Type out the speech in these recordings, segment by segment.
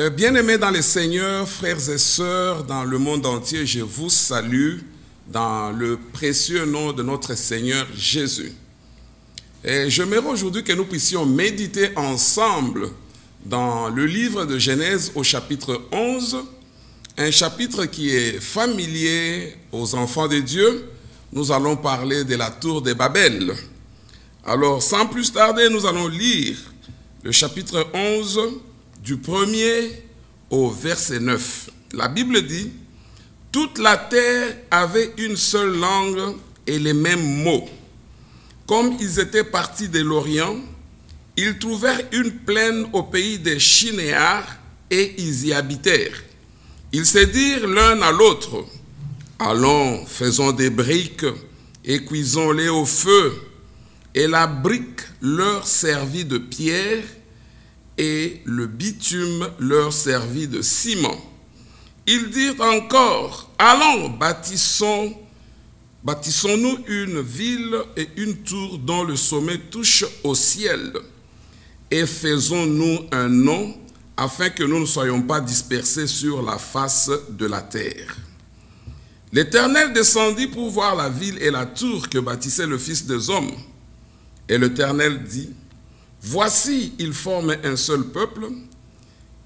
Bien-aimés dans le Seigneur, frères et sœurs dans le monde entier, je vous salue dans le précieux nom de notre Seigneur Jésus. Et j'aimerais aujourd'hui que nous puissions méditer ensemble dans le livre de Genèse au chapitre 11, un chapitre qui est familier aux enfants de Dieu. Nous allons parler de la tour de Babel. Alors, sans plus tarder, nous allons lire le chapitre 11, du 1er au verset 9. La Bible dit: « Toute la terre avait une seule langue et les mêmes mots. Comme ils étaient partis de l'Orient, ils trouvèrent une plaine au pays des Shinéars et ils y habitèrent. Ils se dirent l'un à l'autre: Allons, faisons des briques et cuisons-les au feu. Et la brique leur servit de pierre et le bitume leur servit de ciment. Ils dirent encore: Allons, bâtissons-nous une ville et une tour dont le sommet touche au ciel, et faisons-nous un nom, afin que nous ne soyons pas dispersés sur la face de la terre. L'Éternel descendit pour voir la ville et la tour que bâtissait le Fils des hommes. Et l'Éternel dit: Voici, ils forment un seul peuple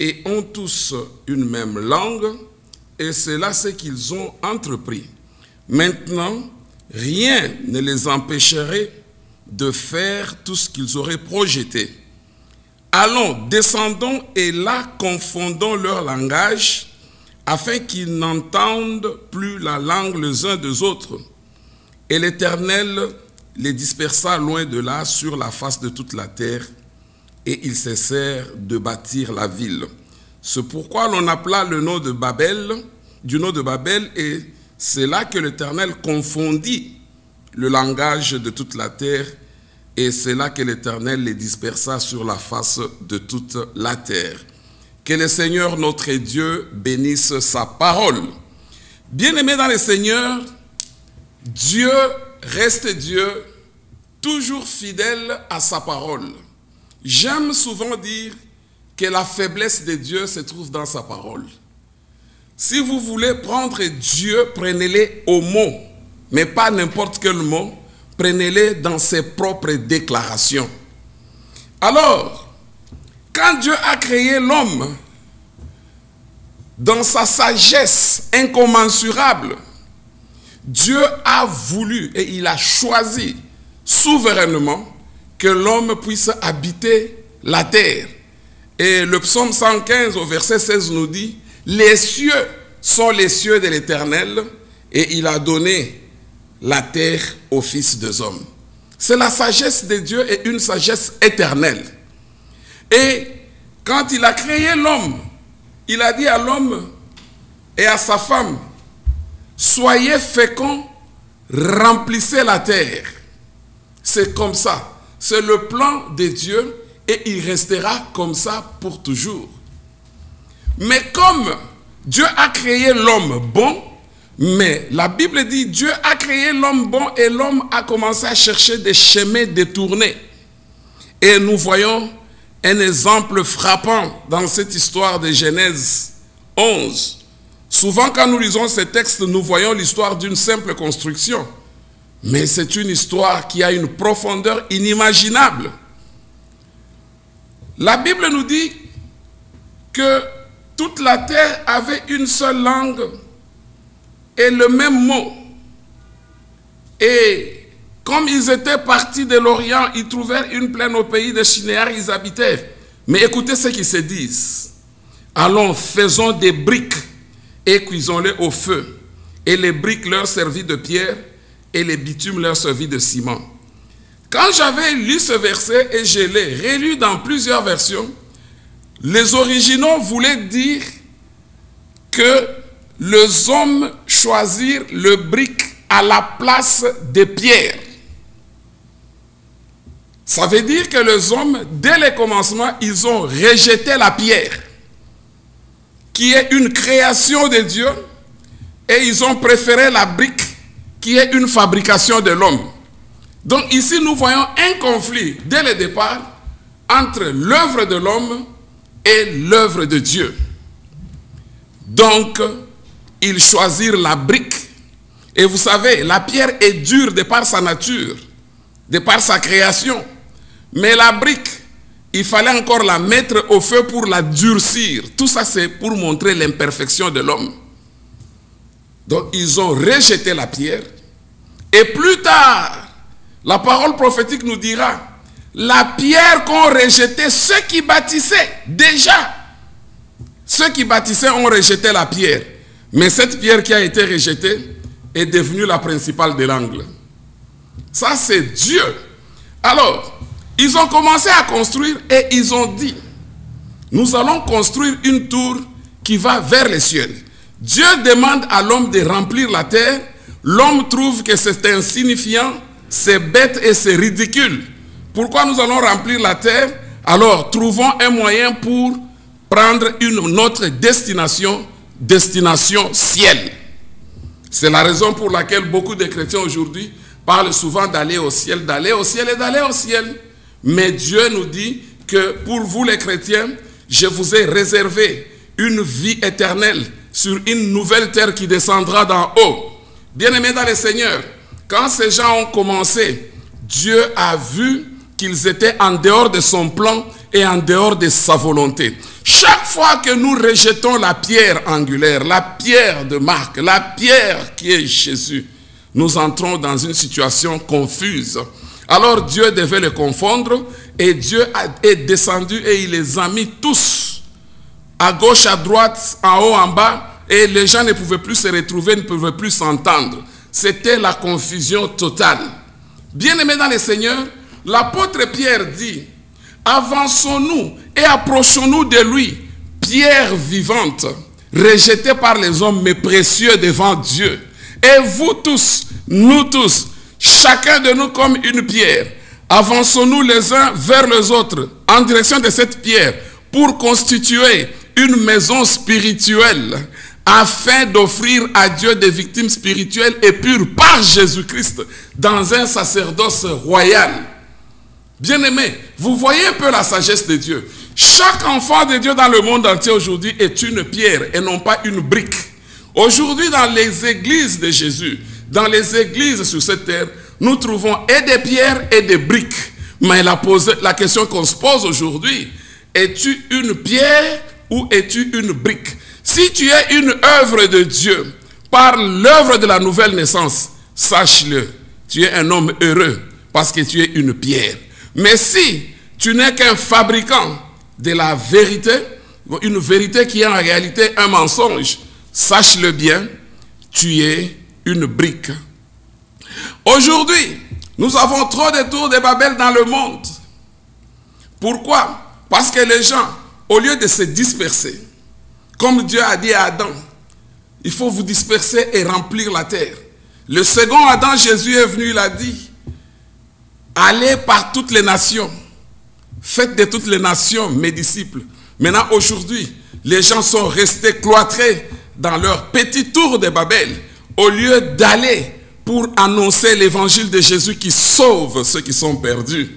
et ont tous une même langue, et c'est là ce qu'ils ont entrepris. Maintenant, rien ne les empêcherait de faire tout ce qu'ils auraient projeté. Allons, descendons et là confondons leur langage, afin qu'ils n'entendent plus la langue les uns des autres. Et l'Éternel les dispersa loin de là sur la face de toute la terre, et ils cessèrent de bâtir la ville. C'est pourquoi l'on appela le nom de Babel, du nom de Babel, et c'est là que l'Éternel confondit le langage de toute la terre, et c'est là que l'Éternel les dispersa sur la face de toute la terre. Que le Seigneur notre Dieu bénisse sa parole. Bien-aimés dans le Seigneur, Dieu reste Dieu, toujours fidèle à sa parole. J'aime souvent dire que la faiblesse de Dieu se trouve dans sa parole. Si vous voulez prendre Dieu, prenez-le au mot, mais pas n'importe quel mot, prenez-le dans ses propres déclarations. Alors, quand Dieu a créé l'homme, dans sa sagesse incommensurable, Dieu a voulu et il a choisi souverainement que l'homme puisse habiter la terre. Et le psaume 115 au verset 16 nous dit: les cieux sont les cieux de l'Éternel et il a donné la terre aux fils des hommes. C'est la sagesse de Dieu et une sagesse éternelle. Et quand il a créé l'homme, il a dit à l'homme et à sa femme: soyez féconds, remplissez la terre. C'est comme ça. C'est le plan de Dieu et il restera comme ça pour toujours. Mais comme Dieu a créé l'homme bon, mais la Bible dit Dieu a créé l'homme bon et l'homme a commencé à chercher des chemins détournés. Et nous voyons un exemple frappant dans cette histoire de Genèse 11. Souvent, quand nous lisons ces textes, nous voyons l'histoire d'une simple construction. Mais c'est une histoire qui a une profondeur inimaginable. La Bible nous dit que toute la terre avait une seule langue et le même mot. Et comme ils étaient partis de l'Orient, ils trouvèrent une plaine au pays des Shinéars, ils habitèrent. Mais écoutez ce qu'ils se disent: allons, faisons des briques et cuisons-les au feu. Et les briques leur servit de pierre et les bitumes leur servit de ciment. Quand j'avais lu ce verset et je l'ai relu dans plusieurs versions, les originaux voulaient dire que les hommes choisirent le brique à la place des pierres. Ça veut dire que les hommes, dès le commencement, ils ont rejeté la pierre, qui est une création de Dieu, et ils ont préféré la brique, qui est une fabrication de l'homme. Donc ici, nous voyons un conflit, dès le départ, entre l'œuvre de l'homme et l'œuvre de Dieu. Donc, ils choisirent la brique. Et vous savez, la pierre est dure de par sa nature, de par sa création. Mais la brique, il fallait encore la mettre au feu pour la durcir. Tout ça, c'est pour montrer l'imperfection de l'homme. Donc, ils ont rejeté la pierre. Et plus tard, la parole prophétique nous dira, la pierre qu'ont rejeté ceux qui bâtissaient, déjà, ceux qui bâtissaient ont rejeté la pierre. Mais cette pierre qui a été rejetée est devenue la principale de l'angle. Ça, c'est Dieu. Alors, ils ont commencé à construire et ils ont dit, nous allons construire une tour qui va vers les cieux. Dieu demande à l'homme de remplir la terre. L'homme trouve que c'est insignifiant, c'est bête et c'est ridicule. Pourquoi nous allons remplir la terre? Alors, trouvons un moyen pour prendre une autre destination, destination ciel. C'est la raison pour laquelle beaucoup de chrétiens aujourd'hui parlent souvent d'aller au ciel et d'aller au ciel. Mais Dieu nous dit que pour vous les chrétiens, je vous ai réservé une vie éternelle sur une nouvelle terre qui descendra d'en haut. Bien-aimés dans le Seigneur, quand ces gens ont commencé, Dieu a vu qu'ils étaient en dehors de son plan et en dehors de sa volonté. Chaque fois que nous rejetons la pierre angulaire, la pierre de Marc, la pierre qui est Jésus, nous entrons dans une situation confuse. Alors Dieu devait les confondre et Dieu est descendu et il les a mis tous à gauche, à droite, en haut, en bas, et les gens ne pouvaient plus se retrouver, ne pouvaient plus s'entendre. C'était la confusion totale. Bien-aimés dans le Seigneur, l'apôtre Pierre dit, avançons-nous et approchons-nous de lui, pierre vivante, rejetée par les hommes, mais précieux devant Dieu. Et vous tous, nous tous, chacun de nous comme une pierre, avançons-nous les uns vers les autres, en direction de cette pierre, pour constituer une maison spirituelle, afin d'offrir à Dieu des victimes spirituelles et pures par Jésus-Christ, dans un sacerdoce royal. Bien-aimés, vous voyez un peu la sagesse de Dieu. Chaque enfant de Dieu dans le monde entier aujourd'hui est une pierre et non pas une brique. Aujourd'hui, dans les églises de Jésus, dans les églises sur cette terre, nous trouvons et des pierres et des briques. Mais la question qu'on se pose aujourd'hui, es-tu une pierre ou es-tu une brique? Si tu es une œuvre de Dieu, par l'œuvre de la nouvelle naissance, sache-le, tu es un homme heureux parce que tu es une pierre. Mais si tu n'es qu'un fabricant de la vérité, une vérité qui est en réalité un mensonge, sache-le bien, tu es une brique. Aujourd'hui, nous avons trop de tours de Babel dans le monde. Pourquoi? Parce que les gens, au lieu de se disperser, comme Dieu a dit à Adam, il faut vous disperser et remplir la terre. Le second Adam, Jésus est venu, il a dit, allez par toutes les nations, faites de toutes les nations mes disciples. Maintenant, aujourd'hui, les gens sont restés cloîtrés dans leur petit tour de Babel, au lieu d'aller pour annoncer l'évangile de Jésus qui sauve ceux qui sont perdus.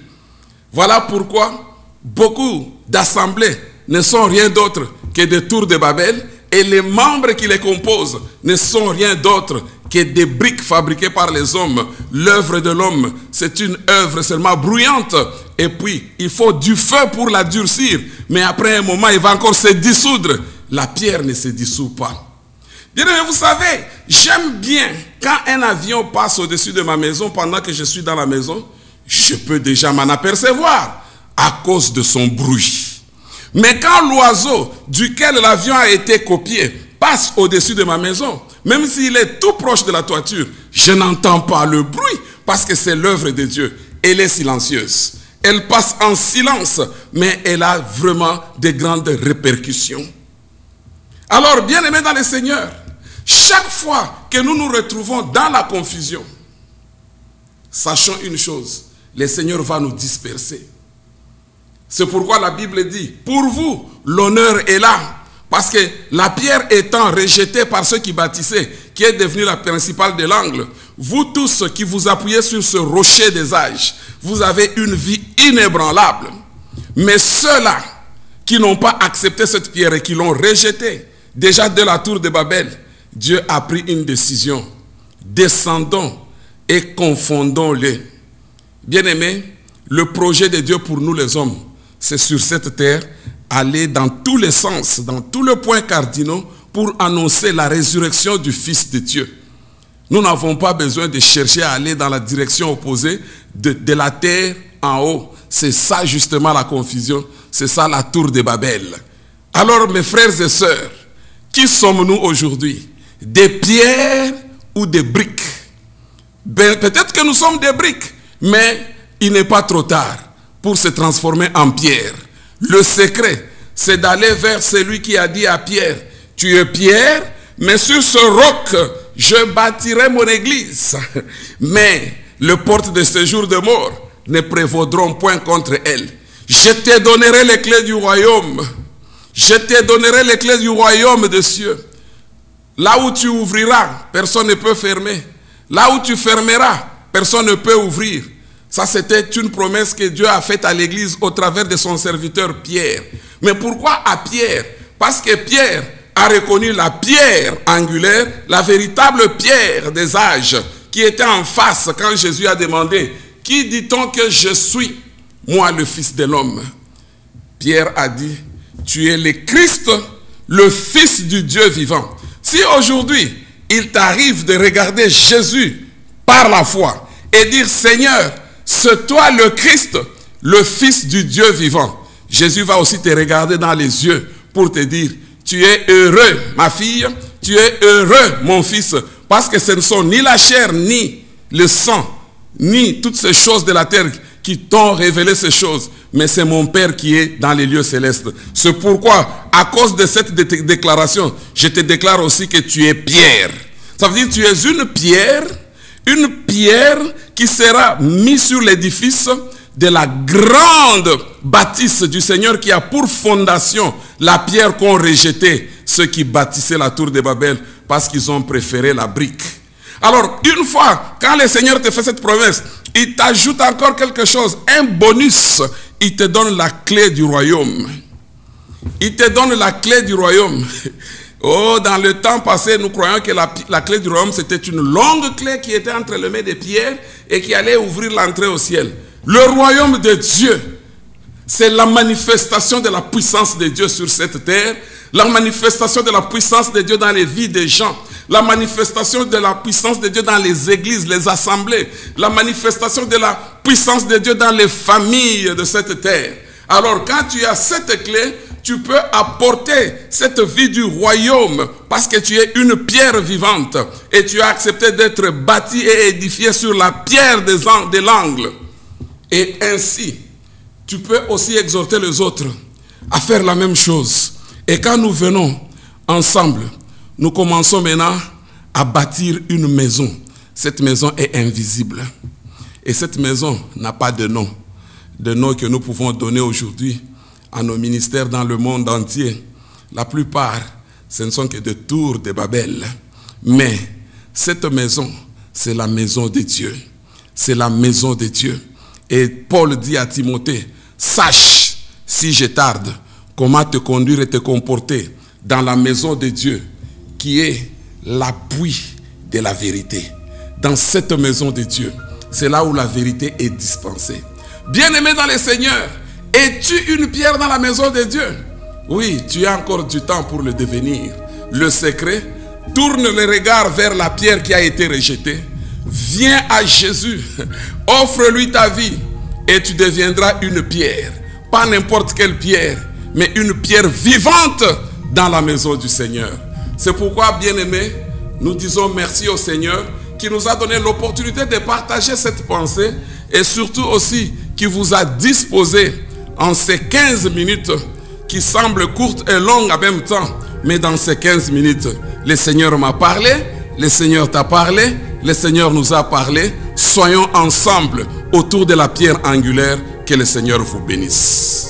Voilà pourquoi beaucoup d'assemblées ne sont rien d'autre que des tours de Babel et les membres qui les composent ne sont rien d'autre que des briques fabriquées par les hommes. L'œuvre de l'homme, c'est une œuvre seulement bruyante et puis il faut du feu pour la durcir, mais après un moment il va encore se dissoudre. La pierre ne se dissout pas. Bien, vous savez, j'aime bien quand un avion passe au-dessus de ma maison pendant que je suis dans la maison, je peux déjà m'en apercevoir à cause de son bruit. Mais quand l'oiseau duquel l'avion a été copié passe au-dessus de ma maison, même s'il est tout proche de la toiture, je n'entends pas le bruit parce que c'est l'œuvre de Dieu. Elle est silencieuse. Elle passe en silence, mais elle a vraiment de grandes répercussions. Alors, bien-aimés dans le Seigneur, chaque fois que nous nous retrouvons dans la confusion, sachons une chose, le Seigneur va nous disperser. C'est pourquoi la Bible dit, pour vous, l'honneur est là. Parce que la pierre étant rejetée par ceux qui bâtissaient, qui est devenue la principale de l'angle, vous tous qui vous appuyez sur ce rocher des âges, vous avez une vie inébranlable. Mais ceux-là qui n'ont pas accepté cette pierre et qui l'ont rejetée, déjà de la tour de Babel, Dieu a pris une décision. Descendons et confondons-les. Bien-aimés, le projet de Dieu pour nous les hommes, c'est sur cette terre, aller dans tous les sens, dans tous les points cardinaux pour annoncer la résurrection du Fils de Dieu. Nous n'avons pas besoin de chercher à aller dans la direction opposée de la terre en haut. C'est ça justement la confusion, c'est ça la tour de Babel. Alors mes frères et sœurs, qui sommes-nous aujourd'hui? Des pierres ou des briques? Peut-être que nous sommes des briques, mais il n'est pas trop tard pour se transformer en pierre. Le secret, c'est d'aller vers celui qui a dit à Pierre, tu es Pierre, mais sur ce roc, je bâtirai mon église. Mais les portes de ce jour de mort ne prévaudront point contre elle. Je te donnerai les clés du royaume. Je te donnerai les clés du royaume des cieux. Là où tu ouvriras, personne ne peut fermer. Là où tu fermeras, personne ne peut ouvrir. Ça, c'était une promesse que Dieu a faite à l'église au travers de son serviteur Pierre. Mais pourquoi à Pierre? Parce que Pierre a reconnu la pierre angulaire, la véritable pierre des âges, qui était en face quand Jésus a demandé, qui dit-on que je suis, moi le Fils de l'homme? Pierre a dit, tu es le Christ, le Fils du Dieu vivant. Si aujourd'hui, il t'arrive de regarder Jésus par la foi et dire, Seigneur, c'est toi le Christ, le Fils du Dieu vivant, Jésus va aussi te regarder dans les yeux pour te dire, tu es heureux, ma fille, tu es heureux, mon fils, parce que ce ne sont ni la chair, ni le sang, ni toutes ces choses de la terre qui t'ont révélé ces choses, mais c'est mon Père qui est dans les lieux célestes. C'est pourquoi, à cause de cette déclaration, je te déclare aussi que tu es pierre. Ça veut dire que tu es une pierre qui sera mise sur l'édifice de la grande bâtisse du Seigneur qui a pour fondation la pierre qu'ont rejetée ceux qui bâtissaient la tour de Babel parce qu'ils ont préféré la brique. Alors, une fois, quand le Seigneur te fait cette promesse, il t'ajoute encore quelque chose, un bonus. Il te donne la clé du royaume. Il te donne la clé du royaume. Oh, dans le temps passé, nous croyons que la clé du royaume, c'était une longue clé qui était entre les mains de Pierre et qui allait ouvrir l'entrée au ciel. Le royaume de Dieu, c'est la manifestation de la puissance de Dieu sur cette terre, la manifestation de la puissance de Dieu dans les vies des gens, la manifestation de la puissance de Dieu dans les églises, les assemblées, la manifestation de la puissance de Dieu dans les familles de cette terre. Alors, quand tu as cette clé, tu peux apporter cette vie du royaume parce que tu es une pierre vivante et tu as accepté d'être bâti et édifié sur la pierre de l'angle. Et ainsi, tu peux aussi exhorter les autres à faire la même chose. Et quand nous venons ensemble, nous commençons maintenant à bâtir une maison. Cette maison est invisible. Et cette maison n'a pas de nom. De nom que nous pouvons donner aujourd'hui à nos ministères dans le monde entier. La plupart, ce ne sont que des tours de Babel. Mais cette maison, c'est la maison de Dieu. C'est la maison de Dieu. Et Paul dit à Timothée, sache, si je tarde, comment te conduire et te comporter dans la maison de Dieu, qui est l'appui de la vérité. Dans cette maison de Dieu, c'est là où la vérité est dispensée. Bien-aimé dans le Seigneur, es-tu une pierre dans la maison de Dieu? Oui, tu as encore du temps pour le devenir. Le secret, tourne le regard vers la pierre qui a été rejetée. Viens à Jésus, offre-lui ta vie et tu deviendras une pierre. Pas n'importe quelle pierre, mais une pierre vivante dans la maison du Seigneur. C'est pourquoi, bien-aimés, nous disons merci au Seigneur qui nous a donné l'opportunité de partager cette pensée et surtout aussi qui vous a disposé en ces 15 minutes qui semblent courtes et longues en même temps. Mais dans ces 15 minutes, le Seigneur m'a parlé, le Seigneur t'a parlé, le Seigneur nous a parlé. Soyons ensemble autour de la pierre angulaire. Que le Seigneur vous bénisse.